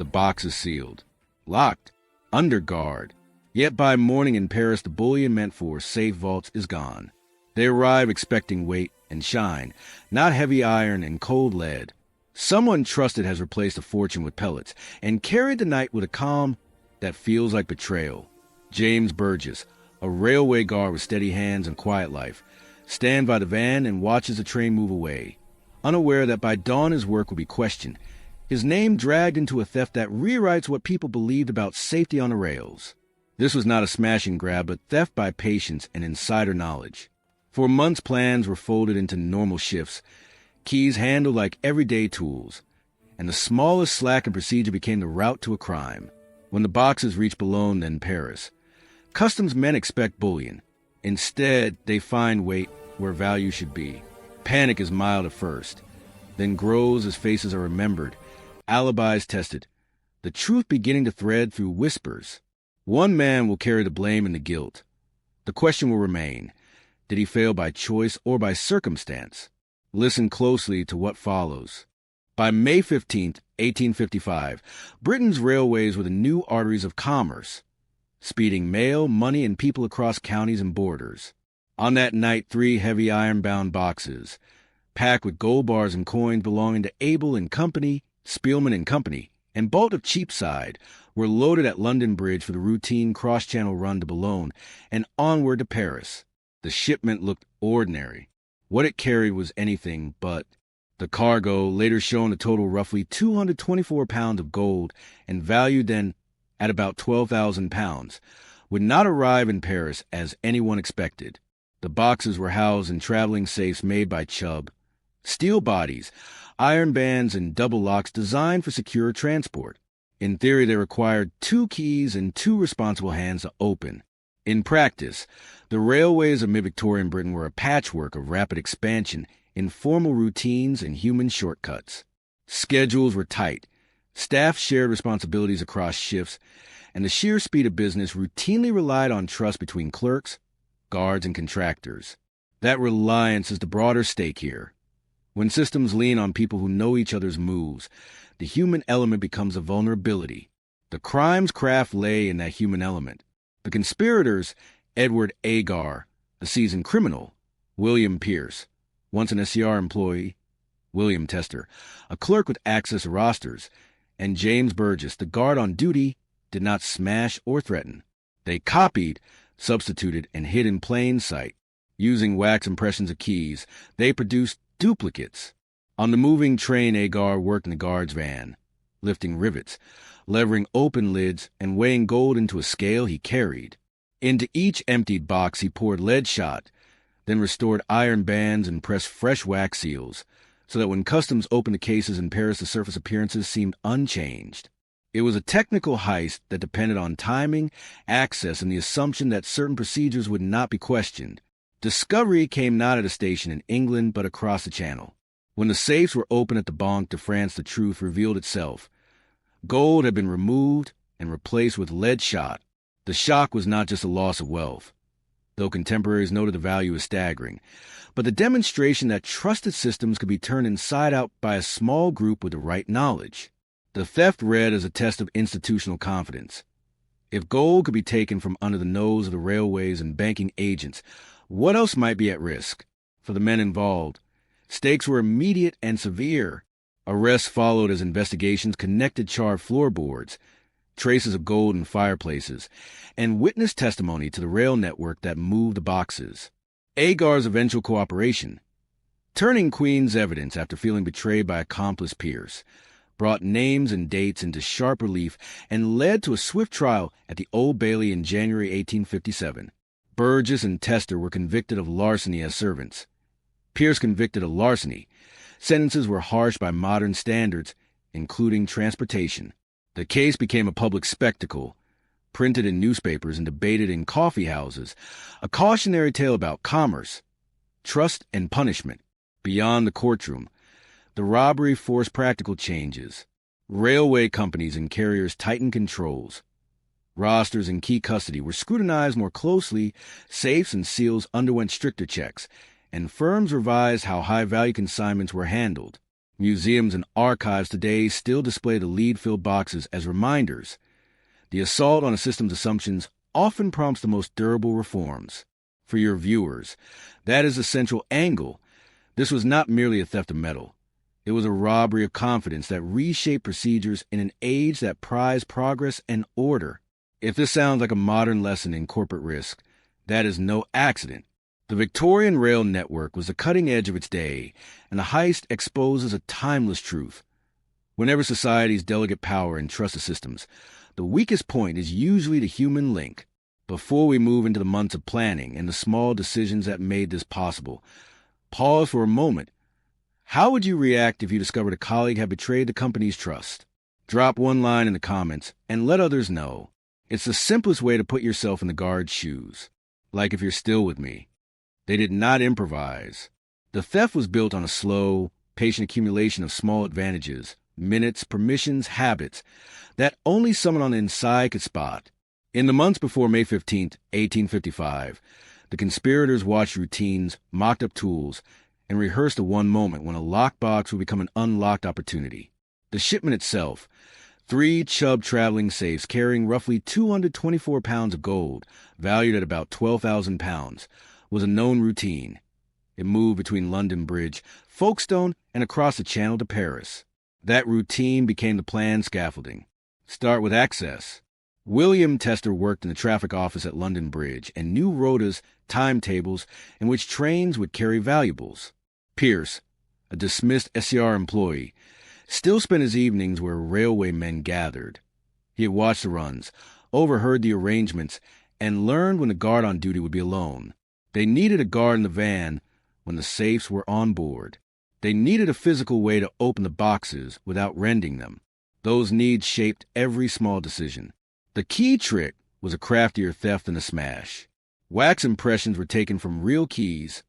The box is sealed, locked, under guard. Yet by morning in Paris, the bullion meant for safe vaults is gone. They arrive expecting weight and shine, not heavy iron and cold lead. Someone trusted has replaced a fortune with pellets and carried the night with a calm that feels like betrayal. James Burgess, a railway guard with steady hands and quiet life, stands by the van and watches the train move away, unaware that by dawn his work will be questioned, his name dragged into a theft that rewrites what people believed about safety on the rails. This was not a smash and grab, but theft by patience and insider knowledge. For months, plans were folded into normal shifts, keys handled like everyday tools, and the smallest slack in procedure became the route to a crime. When the boxes reach Boulogne, then Paris, customs men expect bullion. Instead, they find weight where value should be. Panic is mild at first, then grows as faces are remembered, alibis tested, the truth beginning to thread through whispers. One man will carry the blame and the guilt. The question will remain, did he fail by choice or by circumstance? Listen closely to what follows. By May 15, 1855, Britain's railways were the new arteries of commerce, speeding mail, money, and people across counties and borders. On that night, 3 heavy iron-bound boxes, packed with gold bars and coins belonging to Abel and Company, Spielman and Company, and Bolt of Cheapside, were loaded at London Bridge for the routine cross-channel run to Boulogne and onward to Paris. The shipment looked ordinary. What it carried was anything but. The cargo, later shown to total roughly 224 pounds of gold and valued then at about 12,000 pounds, would not arrive in Paris as anyone expected. The boxes were housed in traveling safes made by Chubb. Steel bodies, iron bands, and double locks designed for secure transport. In theory, they required 2 keys and 2 responsible hands to open. In practice, the railways of mid-Victorian Britain were a patchwork of rapid expansion, informal routines, and human shortcuts. Schedules were tight, staff shared responsibilities across shifts, and the sheer speed of business routinely relied on trust between clerks, guards, and contractors. That reliance is the broader stake here. When systems lean on people who know each other's moves, the human element becomes a vulnerability. The crime's craft lay in that human element. The conspirators, Edward Agar, a seasoned criminal, William Pierce, once an SCR employee, William Tester, a clerk with access to rosters, and James Burgess, the guard on duty, did not smash or threaten. They copied, substituted, and hid in plain sight. Using wax impressions of keys, they produced duplicates. On the moving train, Agar worked in the guard's van, lifting rivets, levering open lids, and weighing gold into a scale he carried. Into each emptied box he poured lead shot, then restored iron bands and pressed fresh wax seals, so that when customs opened the cases in Paris, the surface appearances seemed unchanged. It was a technical heist that depended on timing, access, and the assumption that certain procedures would not be questioned. Discovery came not at a station in England, but across the Channel. When the safes were opened at the Banque de France, the truth revealed itself. Gold had been removed and replaced with lead shot. The shock was not just a loss of wealth, though contemporaries noted the value as staggering, but the demonstration that trusted systems could be turned inside out by a small group with the right knowledge. The theft read as a test of institutional confidence. If gold could be taken from under the nose of the railways and banking agents, what else might be at risk? For the men involved, stakes were immediate and severe. Arrests followed as investigations connected charred floorboards, traces of gold in fireplaces, and witness testimony to the rail network that moved the boxes. Agar's eventual cooperation, turning Queen's evidence after feeling betrayed by accomplice Pierce, brought names and dates into sharp relief and led to a swift trial at the Old Bailey in January 1857. Burgess and Tester were convicted of larceny as servants. Pierce convicted of larceny. Sentences were harsh by modern standards, including transportation. The case became a public spectacle, printed in newspapers and debated in coffee houses, a cautionary tale about commerce, trust, and punishment. Beyond the courtroom, the robbery forced practical changes. Railway companies and carriers tightened controls. Rosters in key custody were scrutinized more closely, safes and seals underwent stricter checks, and firms revised how high-value consignments were handled. Museums and archives today still display the lead-filled boxes as reminders. The assault on a system's assumptions often prompts the most durable reforms. For your viewers, that is the central angle. This was not merely a theft of metal. It was a robbery of confidence that reshaped procedures in an age that prized progress and order. If this sounds like a modern lesson in corporate risk, that is no accident. The Victorian rail network was the cutting edge of its day, and the heist exposes a timeless truth. Whenever societies delegate power and trust the systems, the weakest point is usually the human link. Before we move into the months of planning and the small decisions that made this possible, pause for a moment. How would you react if you discovered a colleague had betrayed the company's trust? Drop one line in the comments and let others know. It's the simplest way to put yourself in the guard's shoes. Like if you're still with me. They did not improvise. The theft was built on a slow, patient accumulation of small advantages, minutes, permissions, habits, that only someone on the inside could spot. In the months before May 15, 1855, the conspirators watched routines, mocked up tools, and rehearsed the one moment when a locked box would become an unlocked opportunity. The shipment itself, 3 Chubb traveling safes carrying roughly 224 pounds of gold, valued at about 12,000 pounds, was a known routine. It moved between London Bridge, Folkestone, and across the Channel to Paris. That routine became the planned scaffolding. Start with access. William Tester worked in the traffic office at London Bridge and knew rotas, timetables, in which trains would carry valuables. Pierce, a dismissed SCR employee, still spent his evenings where railway men gathered. He had watched the runs, overheard the arrangements, and learned when the guard on duty would be alone. They needed a guard in the van when the safes were on board. They needed a physical way to open the boxes without rending them. Those needs shaped every small decision. The key trick was a craftier theft than a smash. Wax impressions were taken from real keys,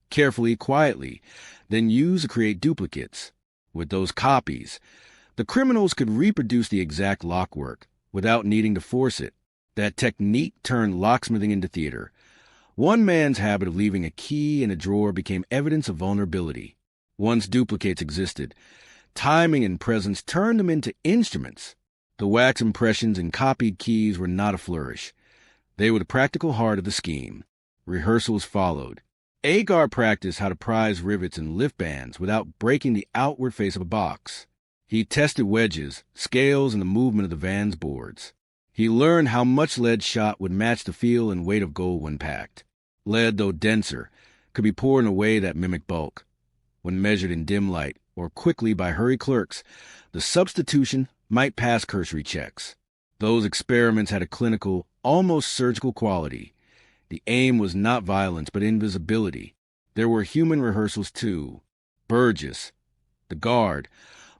carefully, quietly, then used to create duplicates. With those copies, the criminals could reproduce the exact lockwork without needing to force it. That technique turned locksmithing into theater. One man's habit of leaving a key in a drawer became evidence of vulnerability. Once duplicates existed, timing and presence turned them into instruments. The wax impressions and copied keys were not a flourish. They were the practical heart of the scheme. Rehearsals followed. Agar practiced how to prise rivets and lift bands without breaking the outward face of a box. He tested wedges, scales, and the movement of the van's boards. He learned how much lead shot would match the feel and weight of gold when packed. Lead, though denser, could be poured in a way that mimicked bulk. When measured in dim light or quickly by hurried clerks, the substitution might pass cursory checks. Those experiments had a clinical, almost surgical quality. The aim was not violence, but invisibility. There were human rehearsals, too. Burgess, the guard,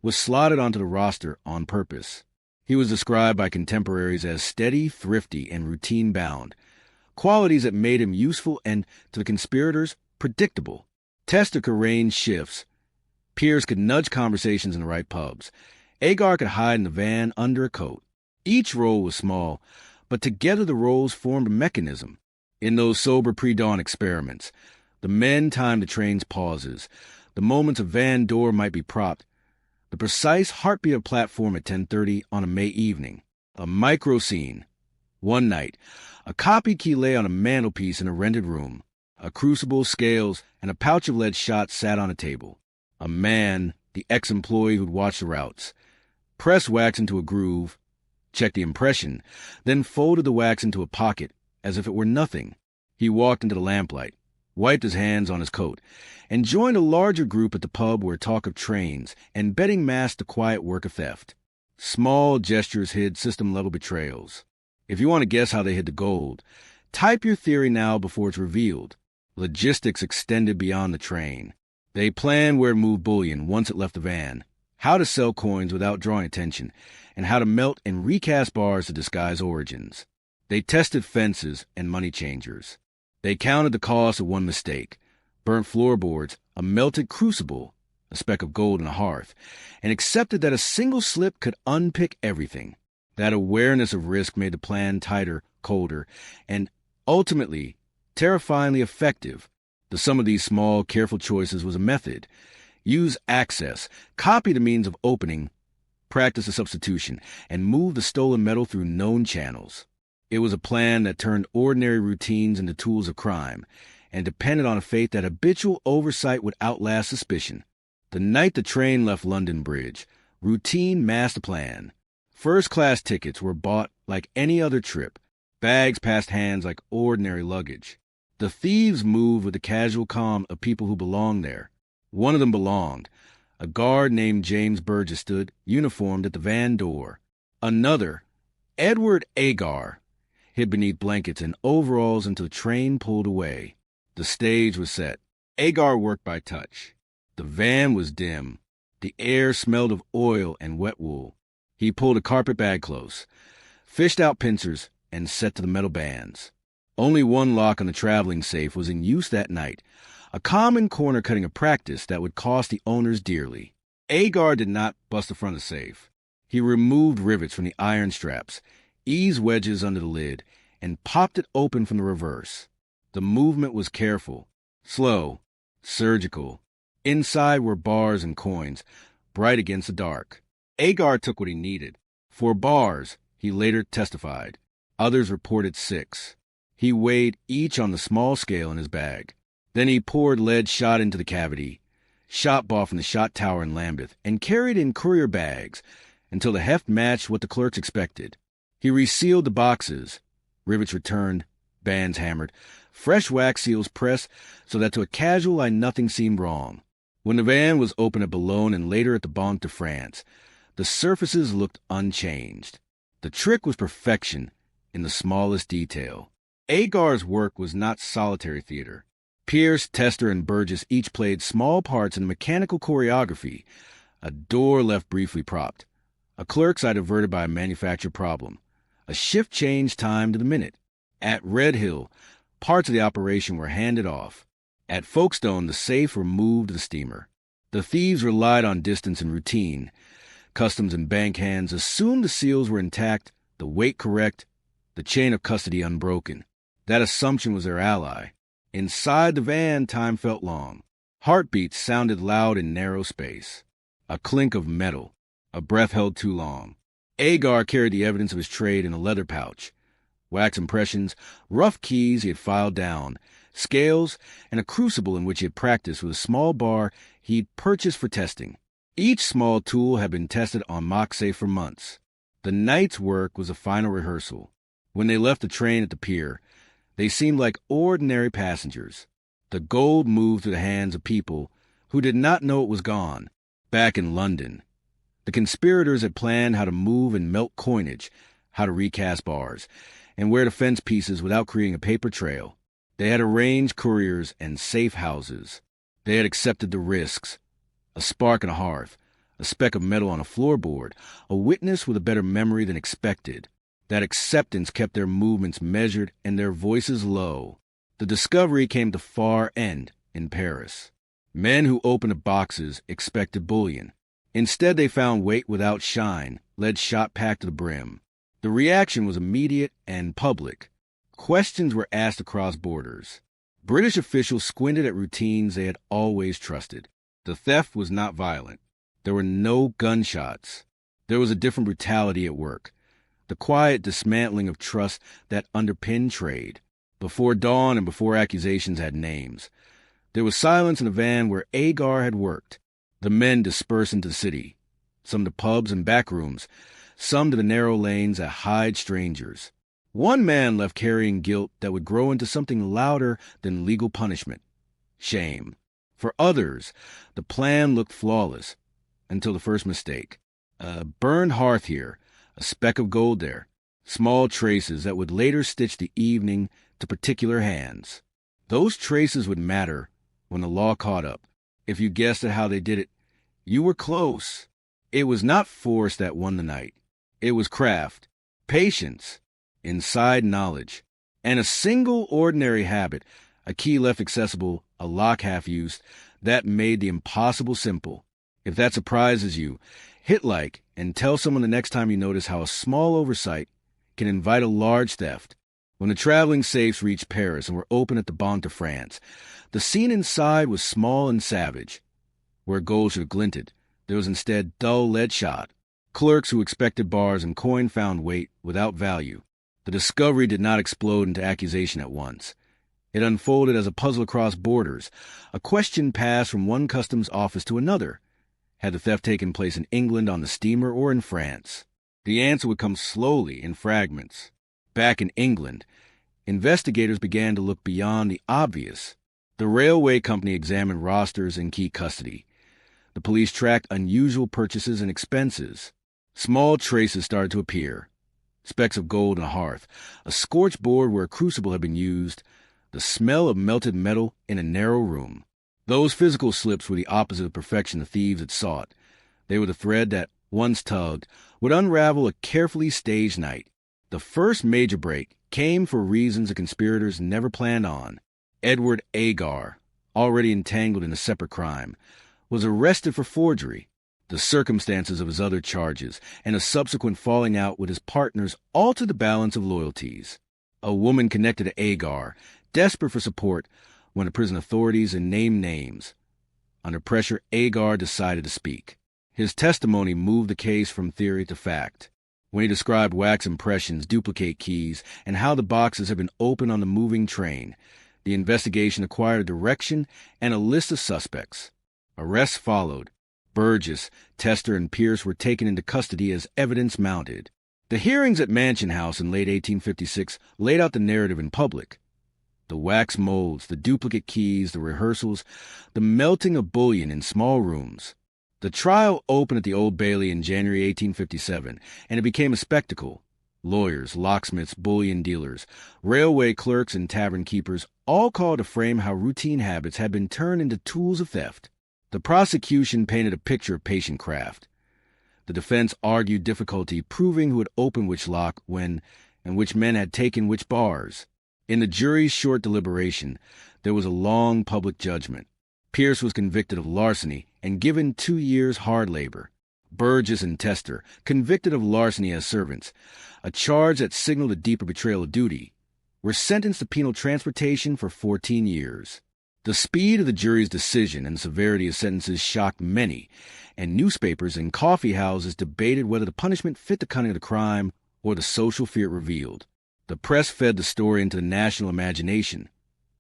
was slotted onto the roster on purpose. He was described by contemporaries as steady, thrifty, and routine-bound, qualities that made him useful and, to the conspirators, predictable. Tester could arrange shifts. Pierce could nudge conversations in the right pubs. Agar could hide in the van under a coat. Each role was small, but together the roles formed a mechanism. In those sober pre-dawn experiments, the men timed the train's pauses. The moments a van door might be propped. The precise heartbeat of a platform at 10:30 on a May evening. A micro scene. One night, a copy key lay on a mantelpiece in a rented room. A crucible, scales, and a pouch of lead shot sat on a table. A man, the ex-employee who'd watched the routes, pressed wax into a groove, checked the impression, then folded the wax into a pocket as if it were nothing. He walked into the lamplight, wiped his hands on his coat, and joined a larger group at the pub where talk of trains and betting masked the quiet work of theft. Small gestures hid system-level betrayals. If you want to guess how they hid the gold, type your theory now before it's revealed. Logistics extended beyond the train. They planned where to move bullion once it left the van, how to sell coins without drawing attention, and how to melt and recast bars to disguise origins. They tested fences and money changers. They counted the cost of one mistake, burnt floorboards, a melted crucible, a speck of gold in a hearth, and accepted that a single slip could unpick everything. That awareness of risk made the plan tighter, colder, and ultimately terrifyingly effective. The sum of these small, careful choices was a method. Use access, copy the means of opening, practice a substitution, and move the stolen metal through known channels. It was a plan that turned ordinary routines into tools of crime, and depended on a faith that habitual oversight would outlast suspicion. The night the train left London Bridge, routine master plan. First-class tickets were bought like any other trip. Bags passed hands like ordinary luggage. The thieves moved with the casual calm of people who belonged there. One of them belonged. A guard named James Burgess stood, uniformed, at the van door. Another, Edward Agar, hid beneath blankets and overalls until the train pulled away. The stage was set. Agar worked by touch. The van was dim. The air smelled of oil and wet wool. He pulled a carpet bag close, fished out pincers, and set to the metal bands. Only one lock on the traveling safe was in use that night, a common corner-cutting of practice that would cost the owners dearly. Agar did not bust the front of the safe. He removed rivets from the iron straps, eased wedges under the lid, and popped it open from the reverse. The movement was careful, slow, surgical. Inside were bars and coins, bright against the dark. Agar took what he needed. 4 bars, he later testified. Others reported 6. He weighed each on the small scale in his bag. Then he poured lead shot into the cavity, shot ball from the shot tower in Lambeth, and carried in courier bags until the heft matched what the clerks expected. He resealed the boxes, rivets returned, bands hammered, fresh wax seals pressed so that to a casual eye nothing seemed wrong. When the van was opened at Boulogne and later at the Banque de France, the surfaces looked unchanged. The trick was perfection in the smallest detail. Agar's work was not solitary theater. Pierce, Tester, and Burgess each played small parts in the mechanical choreography. A door left briefly propped. A clerk's eye diverted by a manufactured problem. A shift change time to the minute. At Red Hill, parts of the operation were handed off. At Folkestone, the safe were moved to the steamer. The thieves relied on distance and routine. Customs and bank hands assumed the seals were intact, the weight correct, the chain of custody unbroken. That assumption was their ally. Inside the van, time felt long. Heartbeats sounded loud in narrow space. A clink of metal. A breath held too long. Agar carried the evidence of his trade in a leather pouch. Wax impressions, rough keys he had filed down, scales, and a crucible in which he had practiced with a small bar he'd purchased for testing. Each small tool had been tested on mock safe for months. The night's work was a final rehearsal. When they left the train at the pier, they seemed like ordinary passengers. The gold moved through the hands of people who did not know it was gone. Back in London, the conspirators had planned how to move and melt coinage, how to recast bars, and where to fence pieces without creating a paper trail. They had arranged couriers and safe houses. They had accepted the risks. A spark in a hearth, a speck of metal on a floorboard, a witness with a better memory than expected. That acceptance kept their movements measured and their voices low. The discovery came at the far end, in Paris. Men who opened the boxes expected bullion. Instead, they found weight without shine, lead shot packed to the brim. The reaction was immediate and public. Questions were asked across borders. British officials squinted at routines they had always trusted. The theft was not violent. There were no gunshots. There was a different brutality at work. The quiet dismantling of trust that underpinned trade. Before dawn and before accusations had names. There was silence in the van where Agar had worked. The men dispersed into the city, some to pubs and back rooms, some to the narrow lanes that hide strangers. One man left carrying guilt that would grow into something louder than legal punishment. Shame. For others, the plan looked flawless, until the first mistake. A burned hearth here, a speck of gold there, small traces that would later stitch the evening to particular hands. Those traces would matter when the law caught up. If you guessed at how they did it, you were close. It was not force that won the night. It was craft, patience, inside knowledge, and a single ordinary habit, a key left accessible, a lock half used, that made the impossible simple. If that surprises you, hit like and tell someone the next time you notice how a small oversight can invite a large theft. When the traveling safes reached Paris and were opened at the Banque de France, the scene inside was small and savage. Where gold should have glinted, there was instead dull lead shot. Clerks who expected bars and coin found weight without value. The discovery did not explode into accusation at once. It unfolded as a puzzle across borders. A question passed from one customs office to another. Had the theft taken place in England on the steamer or in France? The answer would come slowly in fragments. Back in England, investigators began to look beyond the obvious. The railway company examined rosters and key custody. The police tracked unusual purchases and expenses. Small traces started to appear. Specks of gold in a hearth, a scorched board where a crucible had been used, the smell of melted metal in a narrow room. Those physical slips were the opposite of perfection the thieves had sought. They were the thread that, once tugged, would unravel a carefully staged night. The first major break came for reasons the conspirators never planned on. Edward Agar, already entangled in a separate crime, was arrested for forgery. The circumstances of his other charges and a subsequent falling out with his partners altered the balance of loyalties. A woman connected to Agar, desperate for support, went to prison authorities and named names. Under pressure, Agar decided to speak. His testimony moved the case from theory to fact. When he described wax impressions, duplicate keys, and how the boxes had been opened on the moving train, the investigation acquired a direction and a list of suspects. Arrests followed. Burgess, Tester, and Pierce were taken into custody as evidence mounted. The hearings at Mansion House in late 1856 laid out the narrative in public. The wax molds, the duplicate keys, the rehearsals, the melting of bullion in small rooms. The trial opened at the Old Bailey in January 1857, and it became a spectacle. Lawyers, locksmiths, bullion dealers, railway clerks, and tavern keepers all called to frame how routine habits had been turned into tools of theft. The prosecution painted a picture of patient craft. The defense argued difficulty proving who had opened which lock, when, and which men had taken which bars. In the jury's short deliberation, there was a long public judgment. Pierce was convicted of larceny and given 2 years hard labor. Burgess and Tester, convicted of larceny as servants, a charge that signaled a deeper betrayal of duty, were sentenced to penal transportation for 14 years. The speed of the jury's decision and severity of sentences shocked many, and newspapers and coffee houses debated whether the punishment fit the cunning of the crime or the social fear it revealed. The press fed the story into the national imagination.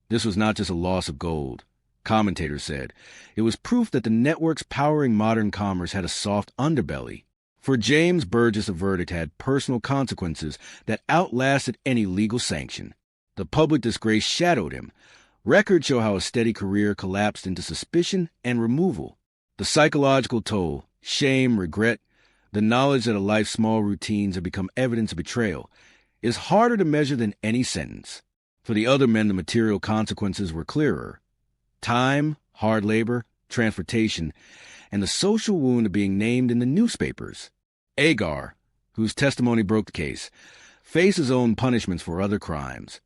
This was not just a loss of gold. Commentators said it was proof that the networks powering modern commerce had a soft underbelly. For James Burgess, the verdict had personal consequences that outlasted any legal sanction. The public disgrace shadowed him. Records show how a steady career collapsed into suspicion and removal. The psychological toll, shame, regret, the knowledge that a life's small routines have become evidence of betrayal, is harder to measure than any sentence. For the other men, the material consequences were clearer. Time, hard labor, transportation, and the social wound of being named in the newspapers. Agar, whose testimony broke the case, faced his own punishments for other crimes.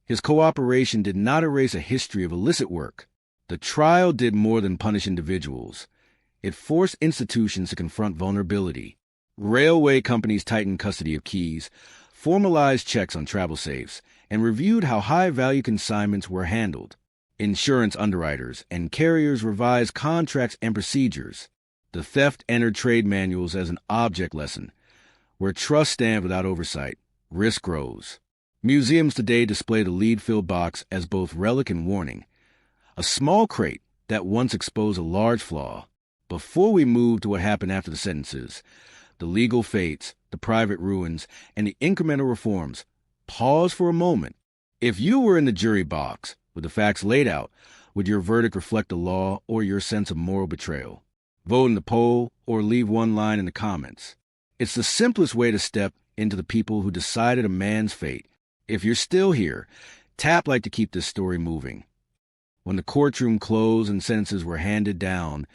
His cooperation did not erase a history of illicit work. The trial did more than punish individuals. It forced institutions to confront vulnerability. Railway companies tightened custody of keys, formalized checks on travel safes, and reviewed how high-value consignments were handled. Insurance underwriters and carriers revised contracts and procedures. The theft entered trade manuals as an object lesson. Where trust stands without oversight, risk grows. Museums today display the lead-filled box as both relic and warning. A small crate that once exposed a large flaw. Before we move to what happened after the sentences, the legal fates, the private ruins, and the incremental reforms, pause for a moment. If you were in the jury box, with the facts laid out, would your verdict reflect the law or your sense of moral betrayal? Vote in the poll or leave one line in the comments. It's the simplest way to step into the people who decided a man's fate. If you're still here, tap like to keep this story moving. When the courtroom closed and sentences were handed down,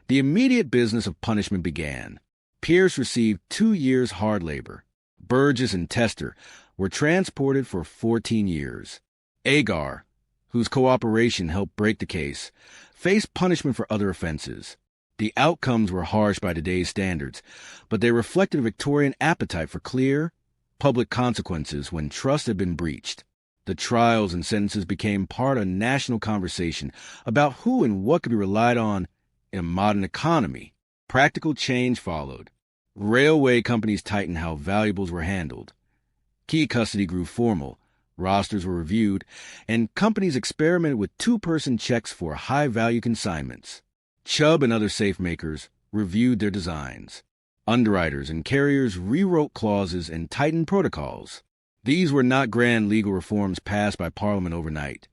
the immediate business of punishment began. Pierce received 2 years hard labor. Burgess and Tester were transported for 14 years. Agar, whose cooperation helped break the case, faced punishment for other offenses. The outcomes were harsh by today's standards, but they reflected a Victorian appetite for clear, public consequences when trust had been breached. The trials and sentences became part of a national conversation about who and what could be relied on In a modern economy, practical change followed. Railway companies tightened how valuables were handled. Key custody grew formal, rosters were reviewed, and companies experimented with two-person checks for high-value consignments. Chubb and other safe makers reviewed their designs. Underwriters and carriers rewrote clauses and tightened protocols. These were not grand legal reforms passed by Parliament overnight.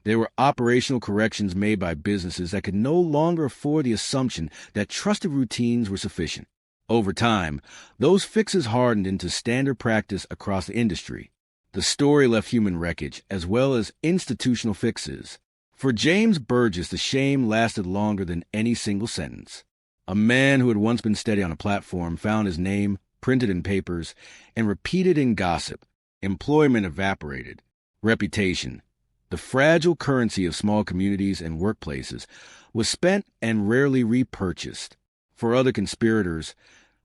They were operational corrections made by businesses that could no longer afford the assumption that trusted routines were sufficient. Over time, those fixes hardened into standard practice across the industry. The story left human wreckage as well as institutional fixes. For James Burgess, the shame lasted longer than any single sentence. A man who had once been steady on a platform found his name printed in papers and repeated in gossip. Employment evaporated. Reputation, the fragile currency of small communities and workplaces, was spent and rarely repurchased. For other conspirators,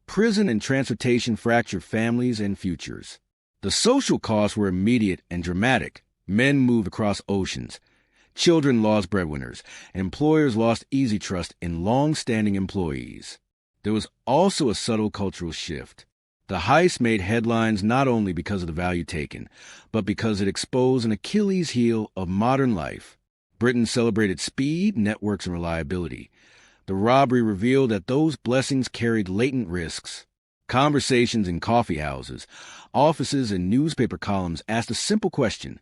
prison and transportation fractured families and futures. The social costs were immediate and dramatic. Men moved across oceans. Children lost breadwinners, and employers lost easy trust in long-standing employees. There was also a subtle cultural shift. The heist made headlines not only because of the value taken, but because it exposed an Achilles heel of modern life. Britain celebrated speed, networks, and reliability. The robbery revealed that those blessings carried latent risks. Conversations in coffee houses, offices, and newspaper columns asked a simple question: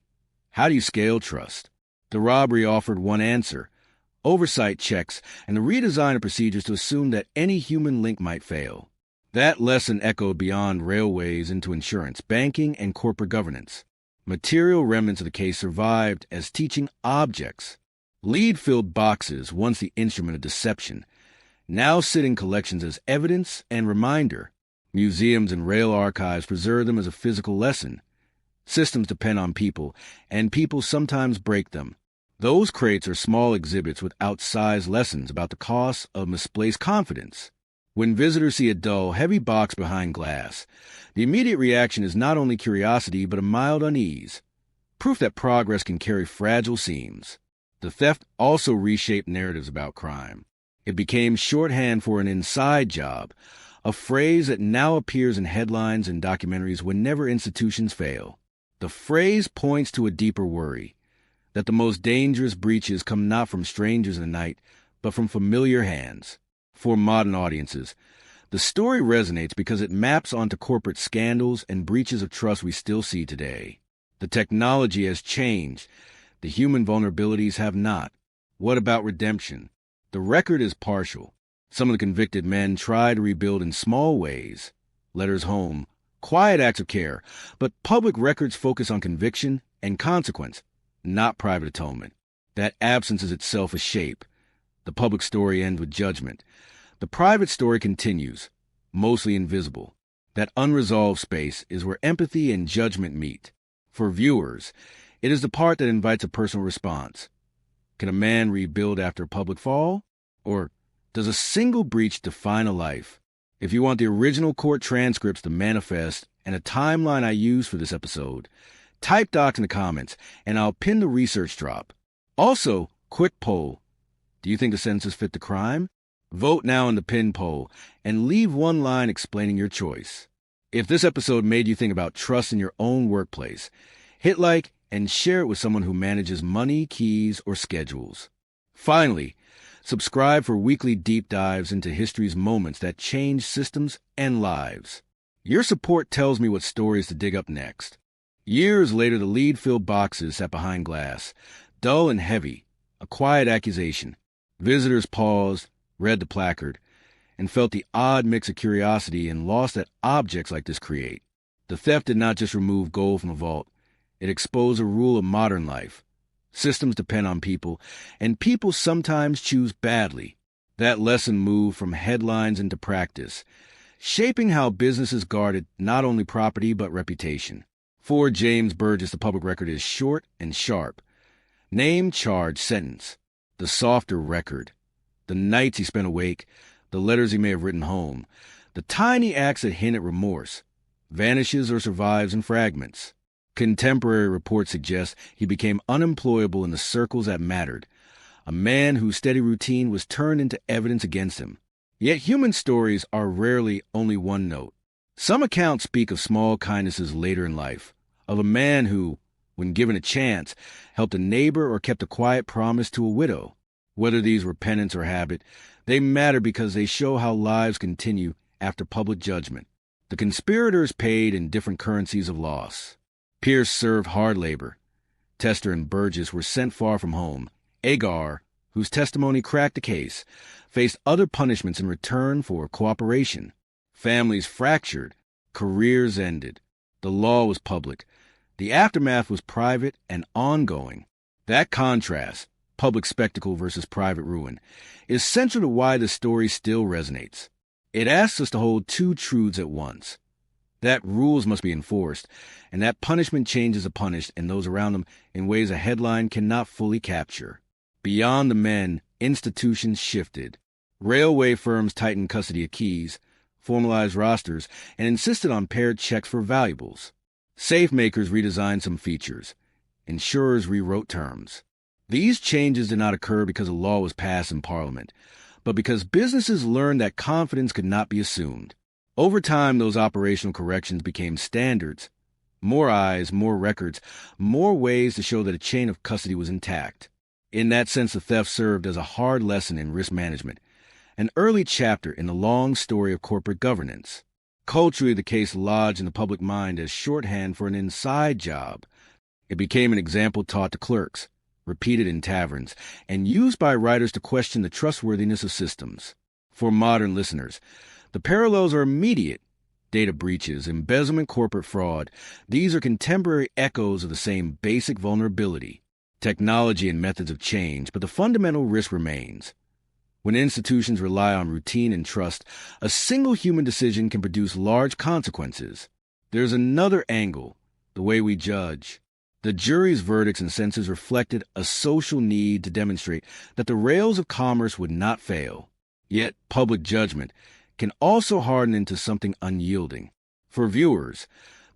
how do you scale trust? The robbery offered one answer: oversight checks and the redesign of procedures to assume that any human link might fail. That lesson echoed beyond railways into insurance, banking, and corporate governance. Material remnants of the case survived as teaching objects. Lead-filled boxes, once the instrument of deception, now sit in collections as evidence and reminder. Museums and rail archives preserve them as a physical lesson. Systems depend on people, and people sometimes break them. Those crates are small exhibits with outsized lessons about the cost of misplaced confidence. When visitors see a dull, heavy box behind glass, the immediate reaction is not only curiosity but a mild unease, proof that progress can carry fragile seams. The theft also reshaped narratives about crime. It became shorthand for an inside job, a phrase that now appears in headlines and documentaries whenever institutions fail. The phrase points to a deeper worry, that the most dangerous breaches come not from strangers in the night, but from familiar hands. For modern audiences, the story resonates because it maps onto corporate scandals and breaches of trust we still see today. The technology has changed. The human vulnerabilities have not. What about redemption? The record is partial. Some of the convicted men try to rebuild in small ways. Letters home, quiet acts of care, but public records focus on conviction and consequence, not private atonement. That absence is itself a shape. The public story ends with judgment. The private story continues, mostly invisible. That unresolved space is where empathy and judgment meet. For viewers, it is the part that invites a personal response. Can a man rebuild after a public fall? Or does a single breach define a life? If you want the original court transcripts, the manifest, and a timeline I used for this episode, type docs in the comments, and I'll pin the research drop. Also, quick poll. Do you think the sentences fit the crime? Vote now in the pin poll, and leave one line explaining your choice. If this episode made you think about trust in your own workplace, hit like and share it with someone who manages money, keys, or schedules. Finally, subscribe for weekly deep dives into history's moments that changed systems and lives. Your support tells me what stories to dig up next. Years later, the lead-filled boxes sat behind glass, dull and heavy, a quiet accusation. Visitors paused, read the placard, and felt the odd mix of curiosity and loss that objects like this create. The theft did not just remove gold from a vault. It exposed a rule of modern life. Systems depend on people, and people sometimes choose badly. That lesson moved from headlines into practice, shaping how businesses guarded not only property but reputation. For James Burgess, the public record is short and sharp. Name, charge, sentence. The softer record. The nights he spent awake, the letters he may have written home, the tiny acts that hint at remorse, vanishes or survives in fragments. Contemporary reports suggest he became unemployable in the circles that mattered, a man whose steady routine was turned into evidence against him. Yet human stories are rarely only one note. Some accounts speak of small kindnesses later in life, of a man who, when given a chance, helped a neighbor or kept a quiet promise to a widow. Whether these were penance or habit, they matter because they show how lives continue after public judgment. The conspirators paid in different currencies of loss. Pierce served hard labor. Tester and Burgess were sent far from home. Agar, whose testimony cracked the case, faced other punishments in return for cooperation. Families fractured. Careers ended. The law was public. The aftermath was private and ongoing. That contrast, public spectacle versus private ruin, is central to why the story still resonates. It asks us to hold two truths at once: that rules must be enforced, and that punishment changes the punished and those around them in ways a headline cannot fully capture. Beyond the men, institutions shifted. Railway firms tightened custody of keys, formalized rosters, and insisted on paired checks for valuables. Safe makers redesigned some features. Insurers rewrote terms. These changes did not occur because a law was passed in Parliament, but because businesses learned that confidence could not be assumed. Over time, those operational corrections became standards. More eyes, more records, more ways to show that a chain of custody was intact. In that sense, the theft served as a hard lesson in risk management, an early chapter in the long story of corporate governance. Culturally, the case lodged in the public mind as shorthand for an inside job. It became an example taught to clerks, repeated in taverns, and used by writers to question the trustworthiness of systems. For modern listeners, the parallels are immediate. Data breaches, embezzlement, corporate fraud, these are contemporary echoes of the same basic vulnerability. Technology and methods have changed, but the fundamental risk remains. When institutions rely on routine and trust, a single human decision can produce large consequences. There's another angle, the way we judge. The jury's verdicts and sentences reflected a social need to demonstrate that the rails of commerce would not fail. Yet public judgment can also harden into something unyielding. For viewers,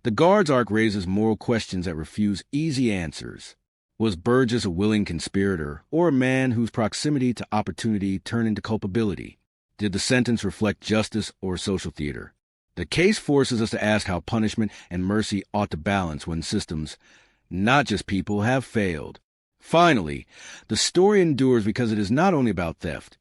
the Guard's arc raises moral questions that refuse easy answers. Was Burgess a willing conspirator, or a man whose proximity to opportunity turned into culpability? Did the sentence reflect justice or social theater? The case forces us to ask how punishment and mercy ought to balance when systems, not just people, have failed. Finally, the story endures because it is not only about theft.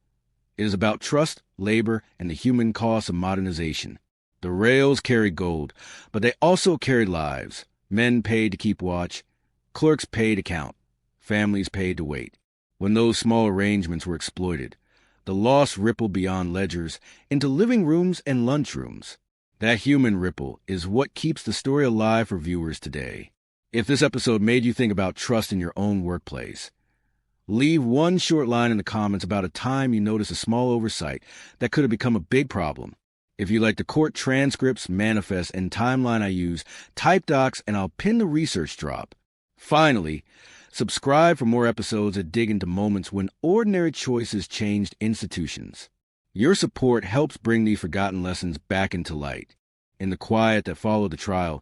It is about trust, labor, and the human cost of modernization. The rails carried gold, but they also carried lives. Men paid to keep watch. Clerks paid to count. Families paid to wait. When those small arrangements were exploited, the loss rippled beyond ledgers into living rooms and lunchrooms. That human ripple is what keeps the story alive for viewers today. If this episode made you think about trust in your own workplace, leave one short line in the comments about a time you noticed a small oversight that could have become a big problem. If you like the court transcripts, manifests, and timeline I use, type docs and I'll pin the research drop. Finally, subscribe for more episodes that dig into moments when ordinary choices changed institutions. Your support helps bring these forgotten lessons back into light. In the quiet that followed the trial,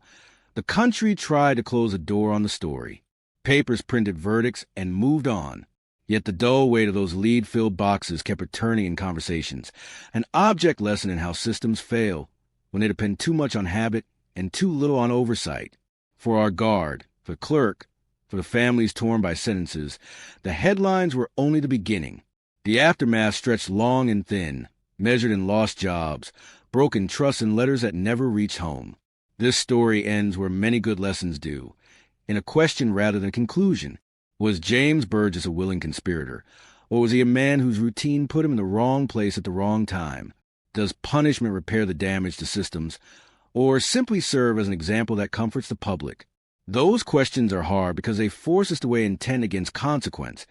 the country tried to close the door on the story. Papers printed verdicts and moved on. Yet the dull weight of those lead-filled boxes kept returning in conversations, an object lesson in how systems fail when they depend too much on habit and too little on oversight. For our guard, for the clerk, for the families torn by sentences, the headlines were only the beginning. The aftermath stretched long and thin, measured in lost jobs, broken trust, and letters that never reached home. This story ends where many good lessons do, in a question rather than a conclusion. Was James Burgess a willing conspirator, or was he a man whose routine put him in the wrong place at the wrong time? Does punishment repair the damage to systems, or simply serve as an example that comforts the public? Those questions are hard because they force us to weigh intent against consequence,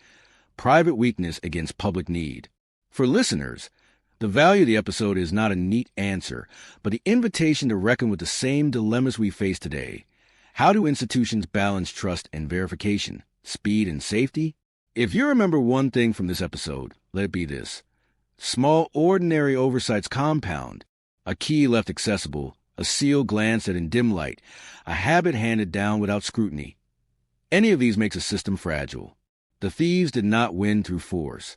private weakness against public need. For listeners, the value of the episode is not a neat answer, but the invitation to reckon with the same dilemmas we face today. How do institutions balance trust and verification, speed and safety? If you remember one thing from this episode, let it be this. Small, ordinary oversights compound. A key left accessible, a seal glanced at in dim light, a habit handed down without scrutiny. Any of these makes a system fragile. The thieves did not win through force.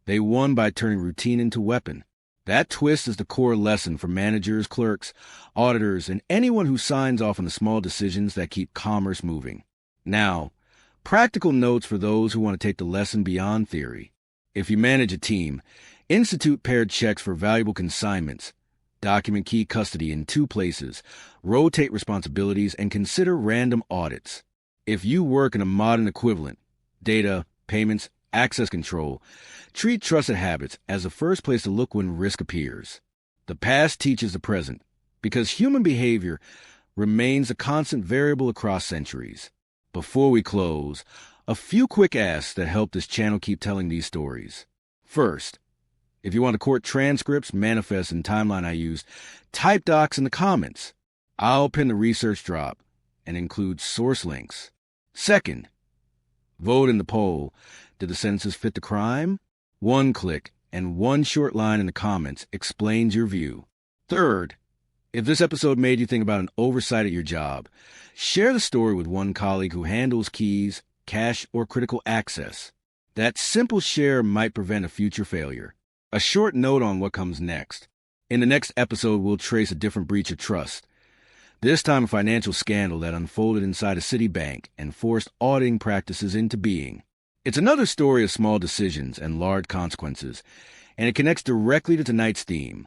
They won by turning routine into weapon. That twist is the core lesson for managers, clerks, auditors, and anyone who signs off on the small decisions that keep commerce moving. Now, practical notes for those who want to take the lesson beyond theory. If you manage a team, institute paired checks for valuable consignments, document key custody in 2 places, rotate responsibilities, and consider random audits. If you work in a modern equivalent, data, payments, access control, treat trusted habits as the first place to look when risk appears. The past teaches the present, because human behavior remains a constant variable across centuries. Before we close, a few quick asks that help this channel keep telling these stories. First, if you want to court transcripts, manifests, and timeline I used, type docs in the comments. I'll pin the research drop and include source links. Second, vote in the poll. Did the sentences fit the crime? 1 click and 1 short line in the comments explains your view. Third, if this episode made you think about an oversight at your job, share the story with one colleague who handles keys, cash, or critical access. That simple share might prevent a future failure. A short note on what comes next. In the next episode, we'll trace a different breach of trust. This time a financial scandal that unfolded inside a city bank and forced auditing practices into being. It's another story of small decisions and large consequences, and it connects directly to tonight's theme.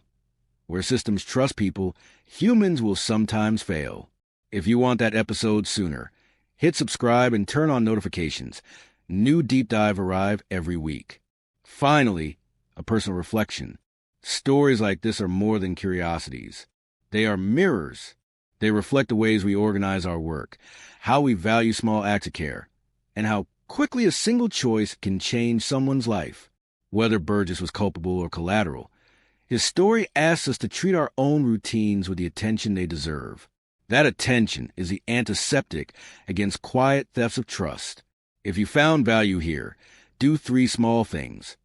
Where systems trust people, humans will sometimes fail. If you want that episode sooner, hit subscribe and turn on notifications. New deep dive arrive every week. Finally, a personal reflection. Stories like this are more than curiosities. They are mirrors. They reflect the ways we organize our work, how we value small acts of care, and how quickly a single choice can change someone's life. Whether Burgess was culpable or collateral, his story asks us to treat our own routines with the attention they deserve. That attention is the antiseptic against quiet thefts of trust. If you found value here, do 3 small things.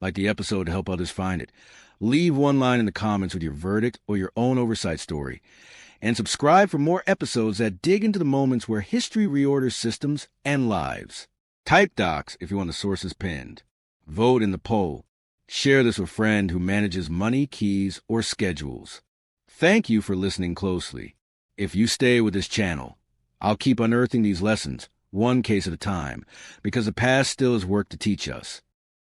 Like the episode to help others find it. Leave 1 line in the comments with your verdict or your own oversight story. And subscribe for more episodes that dig into the moments where history reorders systems and lives. Type docs if you want the sources pinned. Vote in the poll. Share this with a friend who manages money, keys, or schedules. Thank you for listening closely. If you stay with this channel, I'll keep unearthing these lessons, 1 case at a time, because the past still has work to teach us.